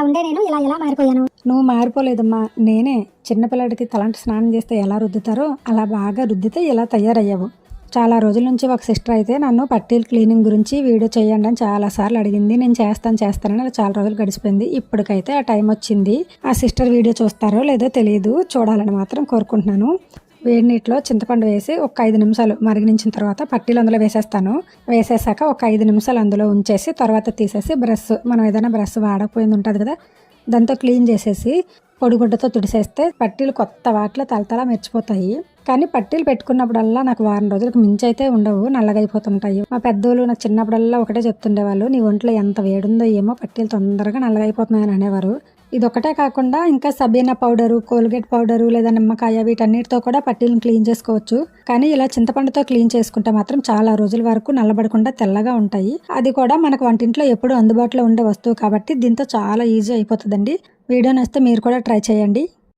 ఉండే నేను ఇలా ఎలా మారిపోయాను? నువ్వు మారిపోలేదమ్మా, నేనే. చిన్నపిల్లడికి తలంటి స్నానం చేస్తే ఎలా రుద్దుతారో అలా బాగా రుద్దితే ఇలా తయారయ్యావు. చాలా రోజుల నుంచి ఒక సిస్టర్ అయితే నన్ను పట్టీలు క్లీనింగ్ గురించి వీడియో చేయండి అని చాలాసార్లు అడిగింది. నేను చేస్తానని అలా చాలా రోజులు గడిచిపోయింది. ఇప్పటికైతే ఆ టైం వచ్చింది. ఆ సిస్టర్ వీడియో చూస్తారో లేదో తెలియదు, చూడాలని మాత్రం కోరుకుంటున్నాను. వేడి నీటిలో చింతపండు వేసి ఒక 5 నిమిషాలు మరిగించిన తర్వాత పట్టీలు అందులో వేసేస్తాను. వేసేసాక ఒక 5 నిమిషాలు అందులో ఉంచేసి తర్వాత తీసేసి మనం ఏదైనా బ్రష్ వాడకపోయింది ఉంటుంది కదా, దాంతో క్లీన్ చేసేసి పొడిగుడ్డతో తుడిసేస్తే పట్టీలు కొత్త వాటిలో తలతలా మెరిచిపోతాయి. కానీ పట్టీలు పెట్టుకున్నప్పుడల్లా నాకు వారం రోజులకు మించి అయితే ఉండవు, నల్లగైపోతుంటాయి. మా పెద్దోళ్ళు నాకు చిన్నప్పుడల్లా ఒకటే చెప్తుండేవాళ్ళు, నీ ఒంట్లో ఎంత వేడుందో ఏమో పట్టీలు తొందరగా నల్లగైపోతున్నాయని అనేవారు. ఇది ఒకటే కాకుండా ఇంకా సబీనా పౌడరు, కోల్గేట్ పౌడరు లేదా నిమ్మకాయ వీటన్నిటితో కూడా పట్టీలను క్లీన్ చేసుకోవచ్చు. కానీ ఇలా చింతపండుతో క్లీన్ చేసుకుంటే మాత్రం చాలా రోజుల వరకు నల్లబడకుండా తెల్లగా ఉంటాయి. అది కూడా మనకు వంటింట్లో ఎప్పుడూ అందుబాటులో ఉండే వస్తువు కాబట్టి దీంతో చాలా ఈజీ అయిపోతుందండి. వీడియో నచ్చితే మీరు కూడా ట్రై చేయండి.